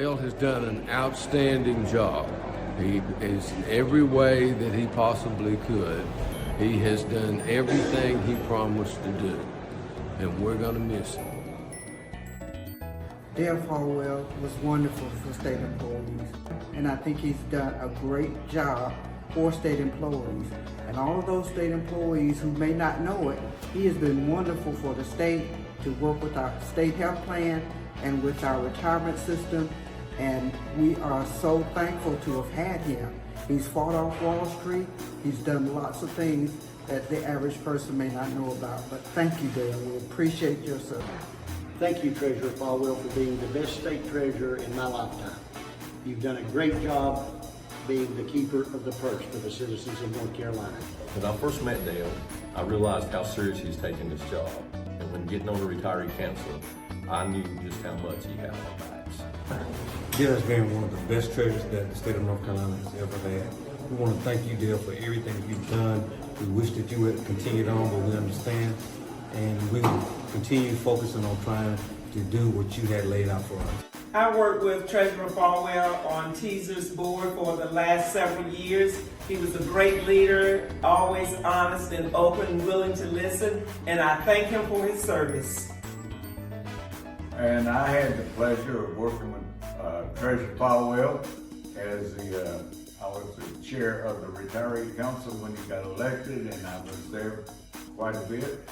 Dale has done an outstanding job. He is every way that he possibly could. He has done everything he promised to do, and we're going to miss him. Dale Folwell was wonderful for state employees, and I think he's done a great job for state employees. And all of those state employees who may not know it, he has been wonderful for the state to work with our state health plan and with our retirement system, and we are so thankful to have had him. He's fought off Wall Street. He's done lots of things that the average person may not know about. But thank you, Dale. We appreciate your service. Thank you, Treasurer Folwell, for being the best state treasurer in my lifetime. You've done a great job being the keeper of the purse for the citizens of North Carolina. When I first met Dale, I realized how serious he's taking this job. And when getting on the retiree council, I knew just how much he had on our backs. Dale has been one of the best treasurers that the state of North Carolina has ever had. We want to thank you, Dale, for everything you've done. We wish that you had continued on, but we understand. And we will continue focusing on trying to do what you had laid out for us. I worked with Treasurer Folwell on Teaser's board for the last several years. He was a great leader, always honest and open, willing to listen, and I thank him for his service. And I had the pleasure of working with Treasurer Folwell as I was the chair of the retiree council when he got elected, and I was there quite a bit.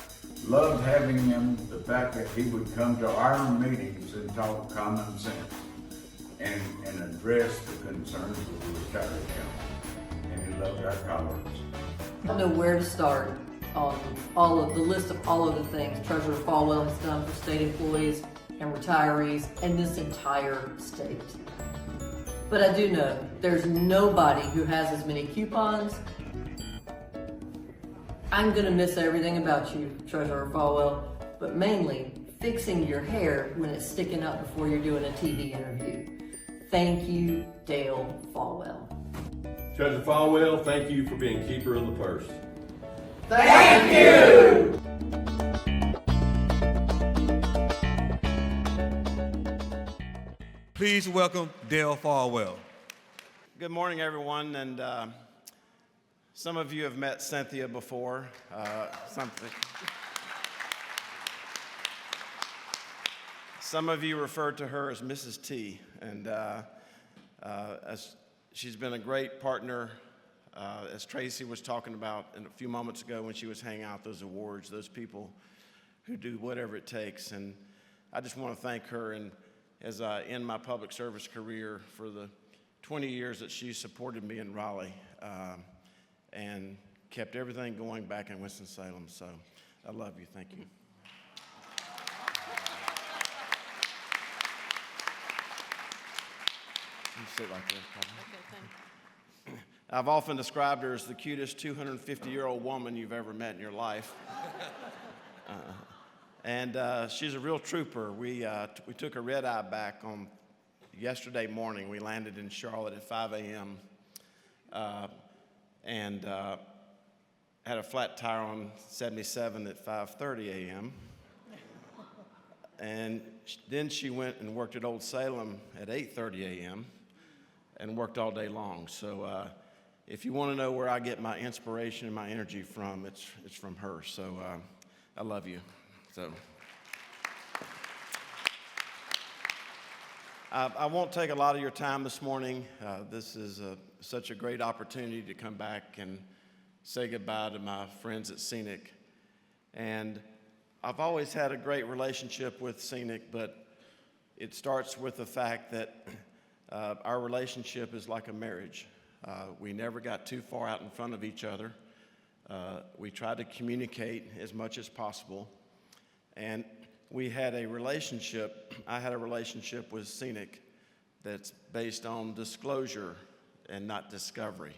Loved having him, the fact that he would come to our meetings and talk common sense and address the concerns of the retiree council. And he loved our colleagues. I don't know where to start on all of the list of all of the things Treasurer Folwell has done for state employees and retirees and this entire state. But I do know there's nobody who has as many coupons. I'm gonna miss everything about you, Treasurer Folwell, but mainly fixing your hair when it's sticking up before you're doing a TV interview. Thank you, Dale Folwell. Treasurer Folwell, thank you for being keeper of the purse. Thank you! Please welcome Dale Folwell. Good morning, everyone, and some of you have met Cynthia before. Some of you referred to her as Mrs. T, and as she's been a great partner, as Tracy was talking about a few moments ago when she was handing out those awards, those people who do whatever it takes. And I just want to thank her, and as I end my public service career, for the 20 years that she supported me in Raleigh and kept everything going back in Winston-Salem. So I love you. Thank you. You sit right there, Papa. I've often described her as the cutest 250-year-old woman you've ever met in your life. And she's a real trooper. We took a red-eye back on yesterday morning. We landed in Charlotte at 5 a.m. And had a flat tire on 77 at 5:30 a.m. And then she went and worked at Old Salem at 8:30 a.m. and worked all day long. So if you want to know where I get my inspiration and my energy from, it's from her. So I love you. So I won't take a lot of your time this morning. This is such a great opportunity to come back and say goodbye to my friends at SEANC. And I've always had a great relationship with SEANC, but it starts with the fact that our relationship is like a marriage. We never got too far out in front of each other. We tried to communicate as much as possible. And we had a relationship, I had a relationship with SEANC that's based on disclosure and not discovery.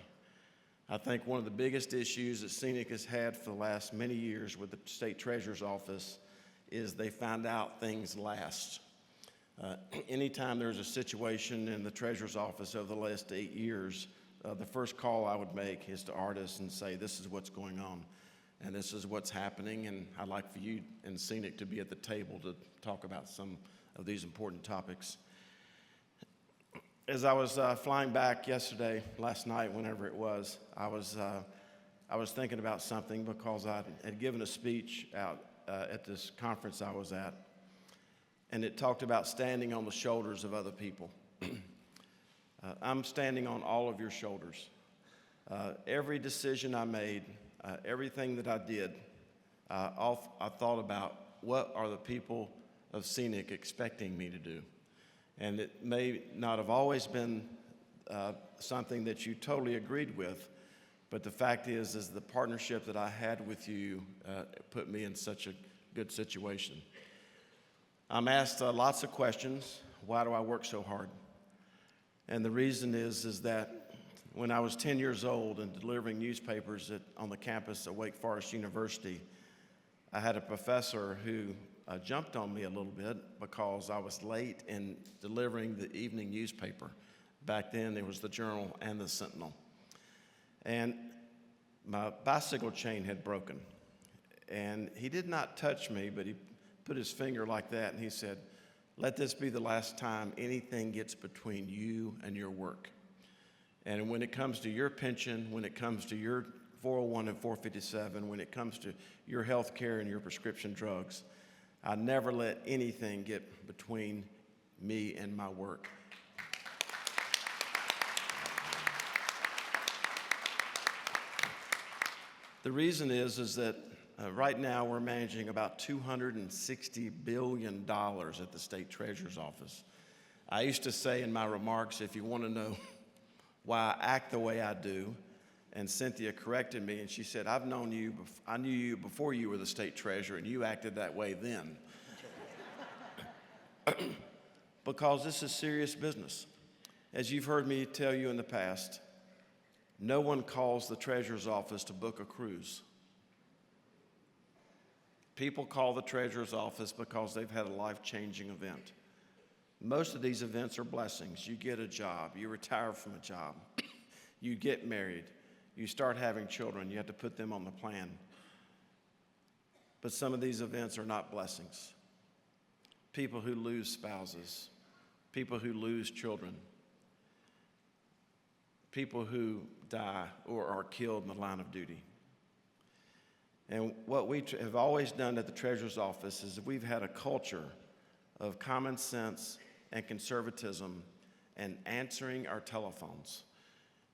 I think one of the biggest issues that SEANC has had for the last many years with the State Treasurer's Office is they find out things last. Anytime there's a situation in the Treasurer's Office over the last 8 years, the first call I would make is to artists and say, this is what's going on, and this is what's happening, and I'd like for you and SEANC to be at the table to talk about some of these important topics. As I was flying back last night, whenever it was, I was thinking about something because I had given a speech out at this conference I was at, and it talked about standing on the shoulders of other people. I'm standing on all of your shoulders. Every decision I made, everything that I did, I thought about what are the people of SEANC expecting me to do. And it may not have always been something that you totally agreed with, but the fact is the partnership that I had with you put me in such a good situation. I'm asked lots of questions. Why do I work so hard? And the reason is that when I was 10 years old and delivering newspapers on the campus of Wake Forest University, I had a professor who jumped on me a little bit because I was late in delivering the evening newspaper. Back then, it was the Journal and the Sentinel. And my bicycle chain had broken. And he did not touch me, but he put his finger like that, and he said, "Let this be the last time anything gets between you and your work. And when it comes to your pension, when it comes to your 401 and 457, when it comes to your health care and your prescription drugs, I never let anything get between me and my work." The reason is that right now we're managing about $260 billion at the state treasurer's office. I used to say in my remarks, if you want to know why I act the way I do, and Cynthia corrected me, and she said, I knew you before you were the state treasurer, and you acted that way then. Because this is serious business. As you've heard me tell you in the past, no one calls the treasurer's office to book a cruise. People call the treasurer's office because they've had a life-changing event. Most of these events are blessings. You get a job, you retire from a job, you get married, you start having children, you have to put them on the plan. But some of these events are not blessings. People who lose spouses, people who lose children, people who die or are killed in the line of duty. And what we have always done at the treasurer's office is we've had a culture of common sense and conservatism and answering our telephones.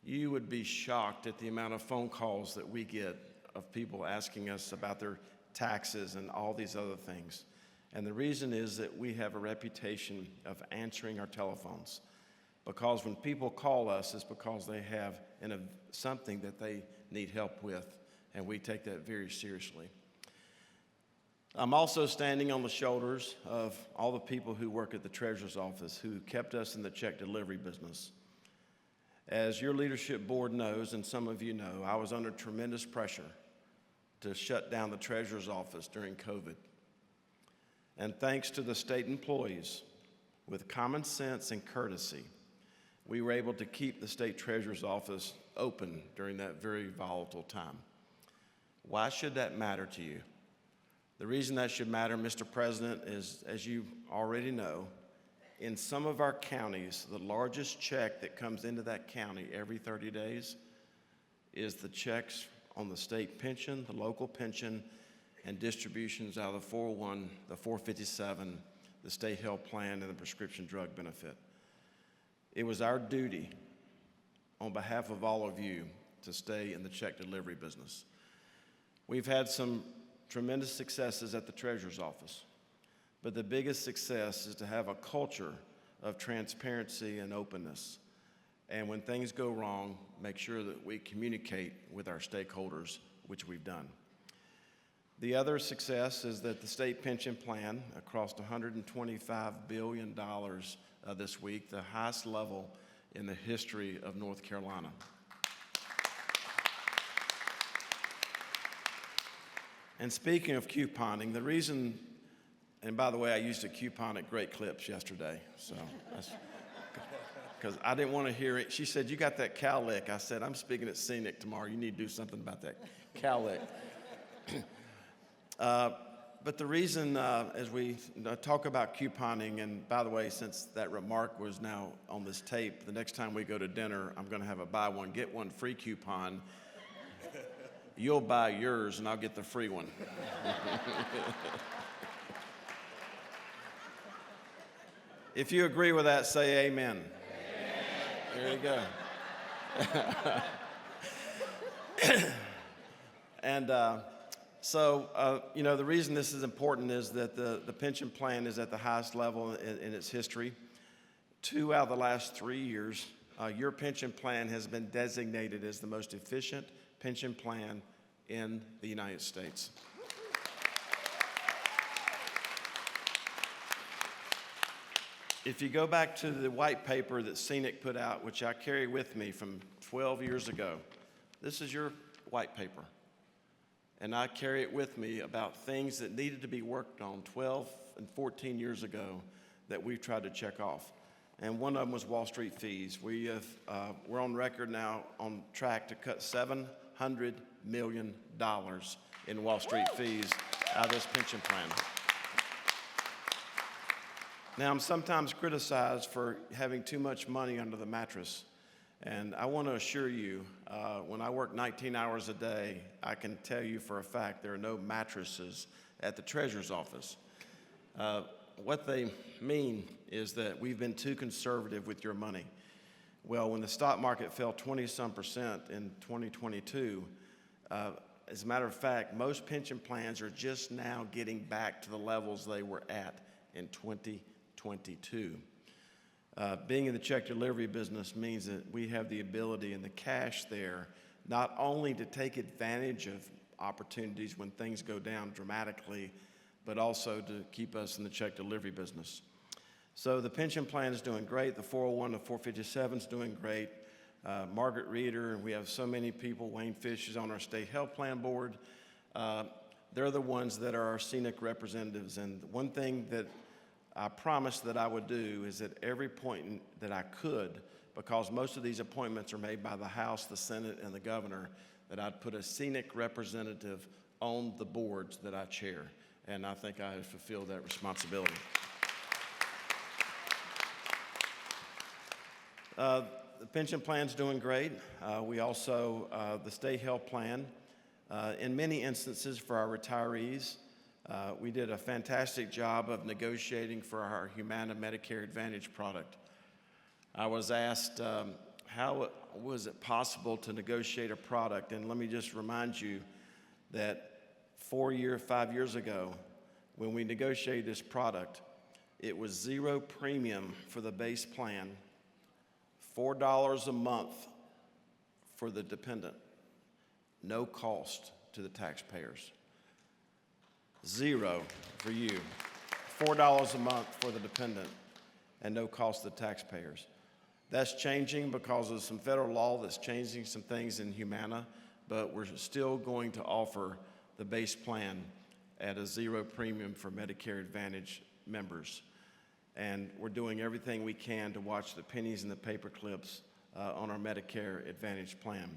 You would be shocked at the amount of phone calls that we get of people asking us about their taxes and all these other things. And the reason is that we have a reputation of answering our telephones. Because when people call us, it's because they have something that they need help with, and we take that very seriously. I'm also standing on the shoulders of all the people who work at the treasurer's office who kept us in the check delivery business. As your leadership board knows, and some of you know, I was under tremendous pressure to shut down the treasurer's office during COVID. And thanks to the state employees, with common sense and courtesy, we were able to keep the state treasurer's office open during that very volatile time. Why should that matter to you? The reason that should matter, Mr. President, is, as you already know, in some of our counties, the largest check that comes into that county every 30 days is the checks on the state pension, the local pension, and distributions out of the 401, the 457, the state health plan, and the prescription drug benefit. It was our duty, on behalf of all of you, to stay in the check delivery business. We've had some tremendous successes at the treasurer's office, but the biggest success is to have a culture of transparency and openness. And when things go wrong, make sure that we communicate with our stakeholders, which we've done. The other success is that the state pension plan crossed $125 billion this week, the highest level in the history of North Carolina. And speaking of couponing, the reason, and by the way, I used a coupon at Great Clips yesterday, so that's because I didn't want to hear it. She said, "You got that cowlick." I said, "I'm speaking at SEANC tomorrow. You need to do something about that cowlick." But the reason, as we talk about couponing, and by the way, since that remark was now on this tape, the next time we go to dinner, I'm going to have a buy one, get one free coupon. You'll buy yours, and I'll get the free one. If you agree with that, say amen. Amen. There you go. And the reason this is important is that the pension plan is at the highest level in its history. 2 out of the last 3 years, your pension plan has been designated as the most efficient pension plan in the United States. If you go back to the white paper that SEANC put out, which I carry with me from 12 years ago, this is your white paper. And I carry it with me about things that needed to be worked on 12 and 14 years ago that we've tried to check off. And one of them was Wall Street fees. We're on record now on track to cut $700 million in Wall Street fees out of this pension plan. Now, I'm sometimes criticized for having too much money under the mattress. And I want to assure you, when I work 19 hours a day, I can tell you for a fact there are no mattresses at the Treasurer's office. What they mean is that we've been too conservative with your money. Well, when the stock market fell 20-some% in 2022, as a matter of fact, most pension plans are just now getting back to the levels they were at in 2022. Being in the check delivery business means that we have the ability and the cash there not only to take advantage of opportunities when things go down dramatically, but also to keep us in the check delivery business. So the pension plan is doing great. The 401 to 457 is doing great. Margaret Reeder, we have so many people. Wayne Fish is on our state health plan board. They're the ones that are our SEANC representatives. And one thing that I promised that I would do is at every point that I could, because most of these appointments are made by the House, the Senate, and the governor, that I'd put a SEANC representative on the boards that I chair. And I think I have fulfilled that responsibility. The pension plan's doing great. We also, the state health plan, in many instances for our retirees, we did a fantastic job of negotiating for our Humana Medicare Advantage product. I was asked how was it possible to negotiate a product, and let me just remind you that 5 years ago, when we negotiated this product, it was zero premium for the base plan, $4 a month for the dependent, no cost to the taxpayers. Zero for you, $4 a month for the dependent, and no cost to the taxpayers. That's changing because of some federal law that's changing some things in Humana, but we're still going to offer the base plan at a zero premium for Medicare Advantage members. And we're doing everything we can to watch the pennies and the paper clips on our Medicare Advantage plan.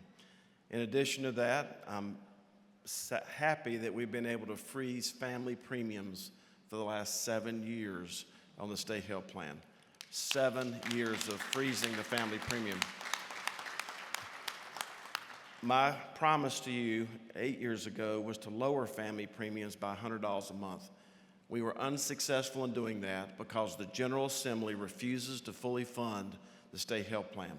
In addition to that, I'm happy that we've been able to freeze family premiums for the last 7 years on the state health plan. 7 years of freezing the family premium. My promise to you 8 years ago was to lower family premiums by $100 a month. We were unsuccessful in doing that because the General Assembly refuses to fully fund the state health plan.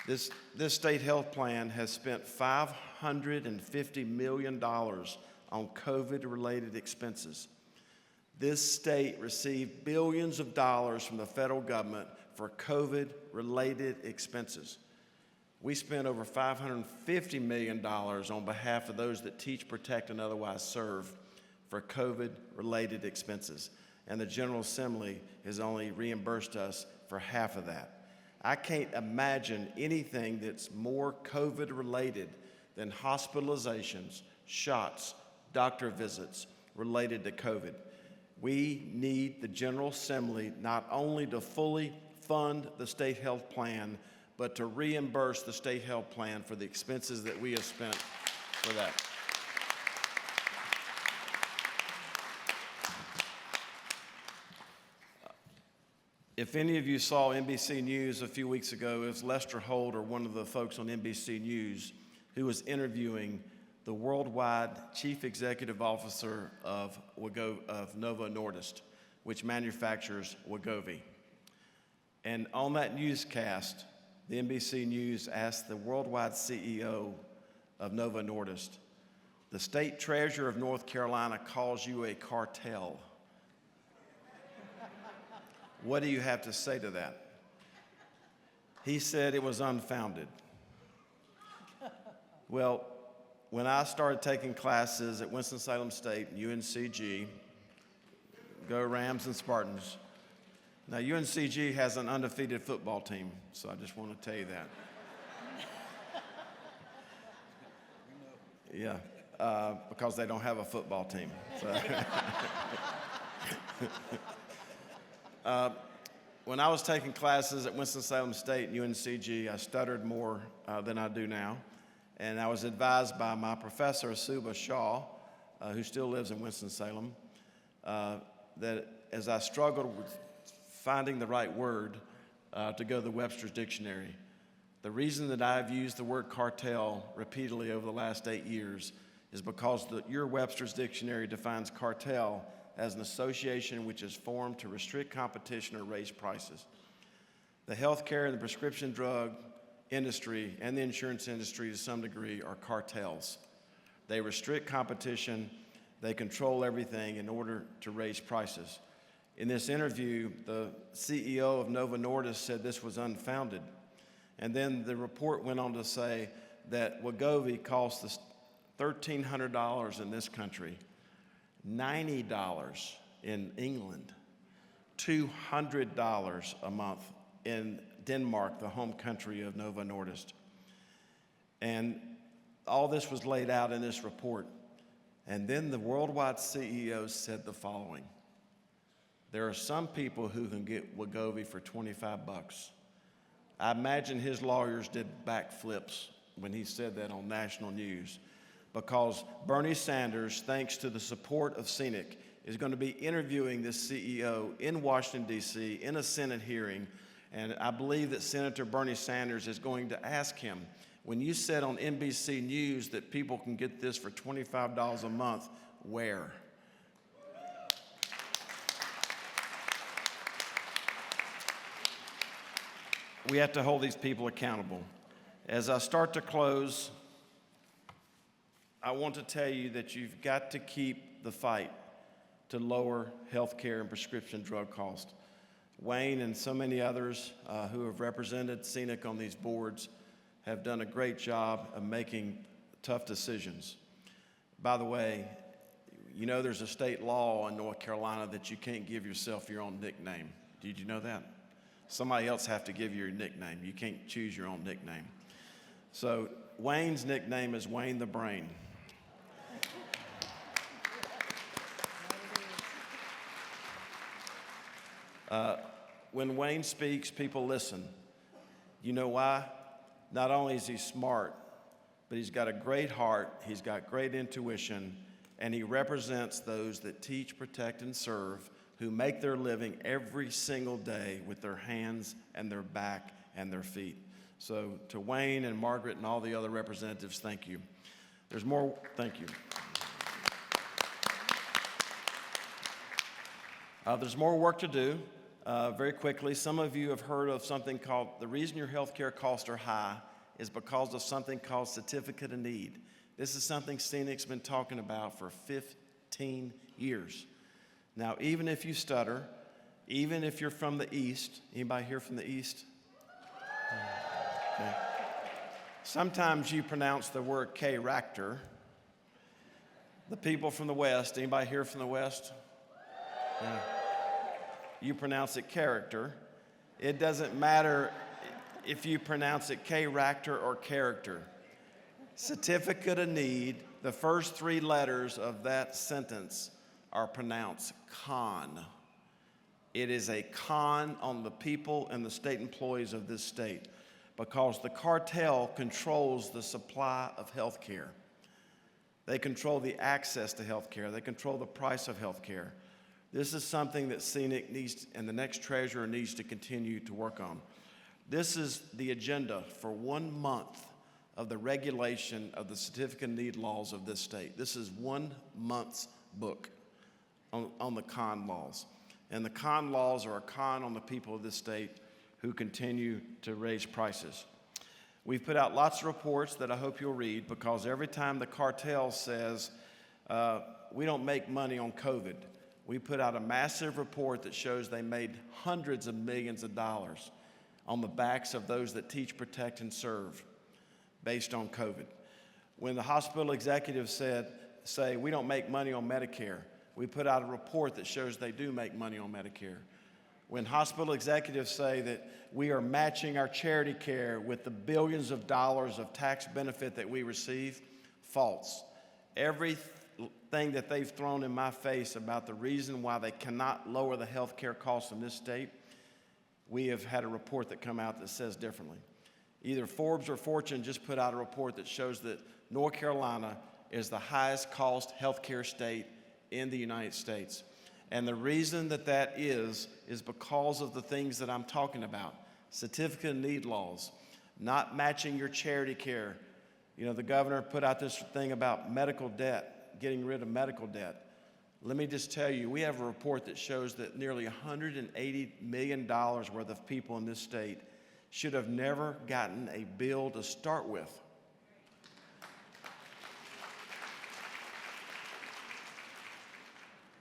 This state health plan has spent $550 million on COVID-related expenses. This state received billions of dollars from the federal government for COVID-related expenses. We spent over $550 million on behalf of those that teach, protect, and otherwise serve for COVID-related expenses. And the General Assembly has only reimbursed us for half of that. I can't imagine anything that's more COVID-related than hospitalizations, shots, doctor visits related to COVID. We need the General Assembly not only to fully fund the state health plan, but to reimburse the state health plan for the expenses that we have spent for that. If any of you saw NBC News a few weeks ago, it was Lester Holt, or one of the folks on NBC News, who was interviewing the worldwide chief executive officer of Novo Nordisk, which manufactures Wegovy. And on that newscast, the NBC News asked the worldwide CEO of Novo Nordisk, "The state treasurer of North Carolina calls you a cartel. What do you have to say to that?" He said it was unfounded. Well, when I started taking classes at Winston-Salem State, UNCG, go Rams and Spartans. Now, UNCG has an undefeated football team, so I just want to tell you that. Yeah, because they don't have a football team. So. When I was taking classes at Winston-Salem State and UNCG, I stuttered more than I do now. And I was advised by my professor, Suba Shaw, who still lives in Winston-Salem, that as I struggled with finding the right word to go to the Webster's Dictionary, the reason that I've used the word cartel repeatedly over the last 8 years is because your Webster's Dictionary defines cartel as an association which is formed to restrict competition or raise prices. The healthcare and the prescription drug industry and the insurance industry to some degree are cartels. They restrict competition, they control everything in order to raise prices. In this interview, the CEO of Novo Nordisk said this was unfounded. And then the report went on to say that Wegovy costs us $1,300 in this country, $90 in England, $200 a month in Denmark, the home country of Novo Nordisk. And all this was laid out in this report. And then the worldwide CEO said the following: "There are some people who can get Wegovy for $25. I imagine his lawyers did backflips when he said that on national news, because Bernie Sanders, thanks to the support of SEANC, is going to be interviewing this CEO in Washington, D.C., in a Senate hearing, and I believe that Senator Bernie Sanders is going to ask him, when you said on NBC News that people can get this for $25 a month, where?" We have to hold these people accountable. As I start to close, I want to tell you that you've got to keep the fight to lower health care and prescription drug costs. Wayne and so many others who have represented SEANC on these boards have done a great job of making tough decisions. By the way, you know there's a state law in North Carolina that you can't give yourself your own nickname. Did you know that? Somebody else have to give you your nickname. You can't choose your own nickname. So Wayne's nickname is Wayne the Brain. When Wayne speaks, people listen. You know why? Not only is he smart, but he's got a great heart, he's got great intuition, and he represents those that teach, protect, and serve, who make their living every single day with their hands and their back and their feet. So to Wayne and Margaret and all the other representatives, thank you. There's more, thank you. There's more work to do. Very quickly, some of you have heard of something called, the reason your health care costs are high is because of something called certificate of need. This is something SEANC's been talking about for 15 years. Now, even if you stutter, even if you're from the East, anybody here from the East? Okay. Sometimes you pronounce the word character. The people from the West, anybody here from the West? Yeah. You pronounce it character. It doesn't matter if you pronounce it character or character. Certificate of need, the first 3 letters of that sentence are pronounced con. It is a con on the people and the state employees of this state because the cartel controls the supply of health care. They control the access to health care. They control the price of health care. This is something that SEANC needs and the next treasurer needs to continue to work on. This is the agenda for 1 month of the regulation of the certificate of need laws of this state. This is 1 month's book on the con laws. And the con laws are a con on the people of this state who continue to raise prices. We've put out lots of reports that I hope you'll read, because every time the cartel says, we don't make money on COVID, we put out a massive report that shows they made hundreds of millions of dollars on the backs of those that teach, protect, and serve based on COVID. When the hospital executives say we don't make money on Medicare, we put out a report that shows they do make money on Medicare. When hospital executives say that we are matching our charity care with the billions of dollars of tax benefit that we receive, false. Everything that they've thrown in my face about the reason why they cannot lower the health care costs in this state, we have had a report that come out that says differently. Either Forbes or Fortune just put out a report that shows that North Carolina is the highest cost health care state in the United States. And the reason that is because of the things that I'm talking about. Certificate of need laws, not matching your charity care. You know, the governor put out this thing about medical debt, getting rid of medical debt. Let me just tell you, we have a report that shows that nearly $180 million worth of people in this state should have never gotten a bill to start with.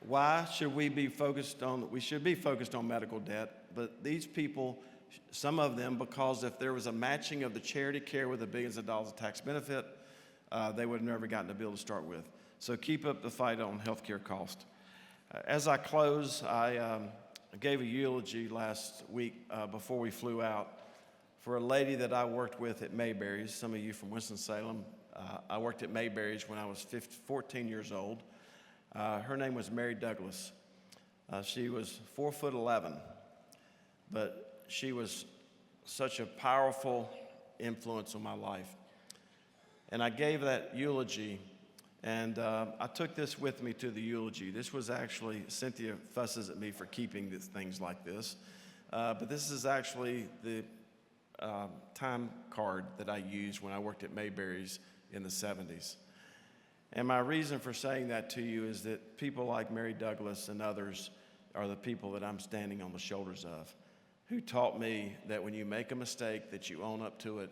Why should we be focused on, we should be focused on medical debt, but these people, some of them, because if there was a matching of the charity care with the billions of dollars of tax benefit, they would have never gotten a bill to start with. So keep up the fight on health care cost. As I close, I gave a eulogy last week before we flew out for a lady that I worked with at Mayberry's. Some of you from Winston-Salem, I worked at Mayberry's when I was 14 years old. Her name was Mary Douglas. She was 4'11", but she was such a powerful influence on my life. And I gave that eulogy, and I took this with me to the eulogy. This was actually, Cynthia fusses at me for keeping things like this, but this is actually the time card that I used when I worked at Mayberry's in the 70s. And my reason for saying that to you is that people like Mary Douglas and others are the people that I'm standing on the shoulders of, who taught me that when you make a mistake, that you own up to it,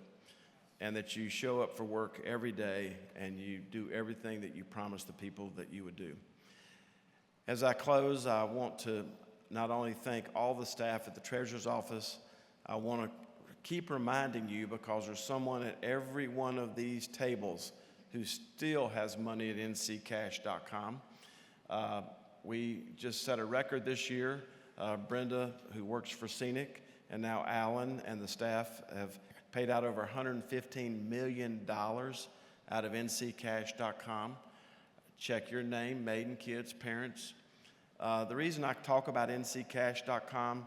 and that you show up for work every day and you do everything that you promised the people that you would do. As I close, I want to not only thank all the staff at the Treasurer's Office, I want to keep reminding you, because there's someone at every one of these tables who still has money at nccash.com. We just set a record this year. Brenda, who works for SEANC, and now Alan and the staff have paid out over $115 million out of nccash.com. Check your name, maiden, kids, parents. The reason I talk about nccash.com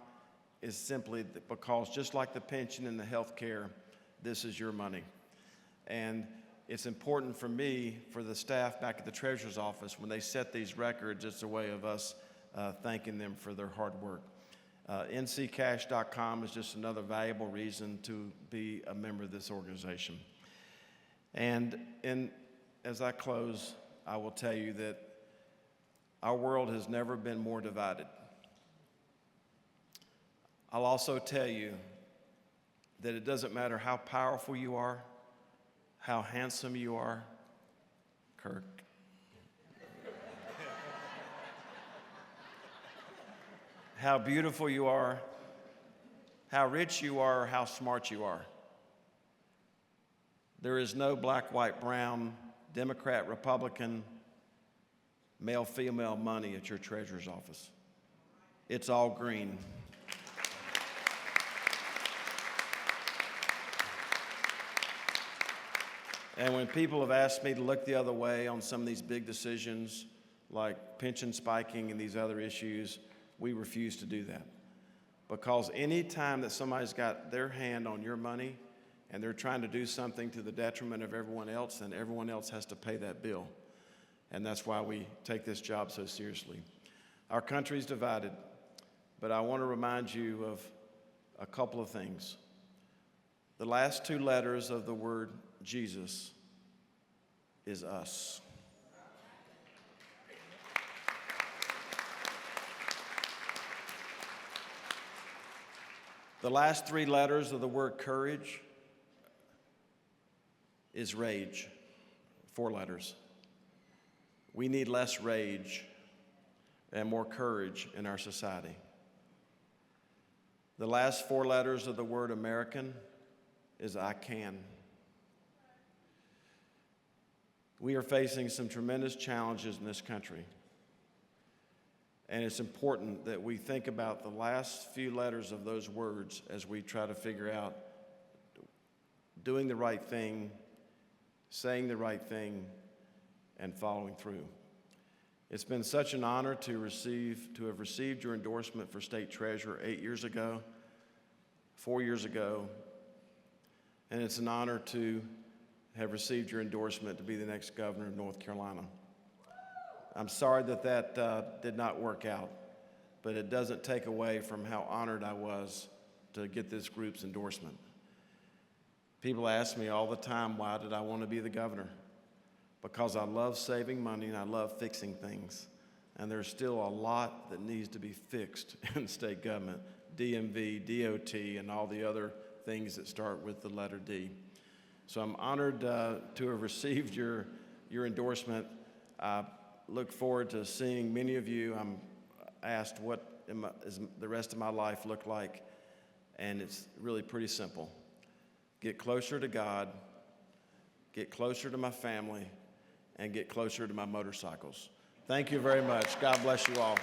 is simply because, just like the pension and the health care, this is your money. And it's important for me, for the staff back at the Treasurer's Office, when they set these records, it's a way of us thanking them for their hard work. nccash.com is just another valuable reason to be a member of this organization. And as I close, I will tell you that our world has never been more divided. I'll also tell you that it doesn't matter how powerful you are, how handsome you are, Kirk. How beautiful you are, how rich you are, or how smart you are. There is no black, white, brown, Democrat, Republican, male, female money at your treasurer's office. It's all green. And when people have asked me to look the other way on some of these big decisions, like pension spiking and these other issues, we refuse to do that. Because any time that somebody's got their hand on your money and they're trying to do something to the detriment of everyone else, then everyone else has to pay that bill. And that's why we take this job so seriously. Our country's divided, but I want to remind you of a couple of things. The last two letters of the word Jesus is us. The last three letters of the word courage is rage, 4 letters. We need less rage and more courage in our society. The last 4 letters of the word American is I can. We are facing some tremendous challenges in this country. And it's important that we think about the last few letters of those words as we try to figure out doing the right thing, saying the right thing, and following through. It's been such an honor to have received your endorsement for state treasurer 8 years ago, 4 years ago, and it's an honor to have received your endorsement to be the next governor of North Carolina. I'm sorry that did not work out, but it doesn't take away from how honored I was to get this group's endorsement. People ask me all the time, why did I want to be the governor? Because I love saving money and I love fixing things. And there's still a lot that needs to be fixed in the state government, DMV, DOT, and all the other things that start with the letter D. So I'm honored to have received your endorsement. I look forward to seeing many of you. I'm asked what does the rest of my life look like, and it's really pretty simple. Get closer to God, get closer to my family, and get closer to my motorcycles. Thank you very much. God bless you all.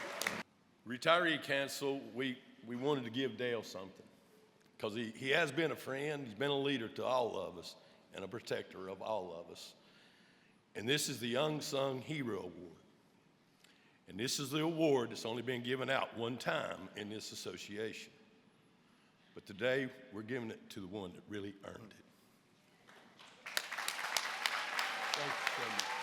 Retiree Council, we wanted to give Dale something because he has been a friend, he's been a leader to all of us and a protector of all of us. And this is the Unsung Hero Award. And this is the award that's only been given out one time in this association. But today, we're giving it to the one that really earned it. Thank you so much.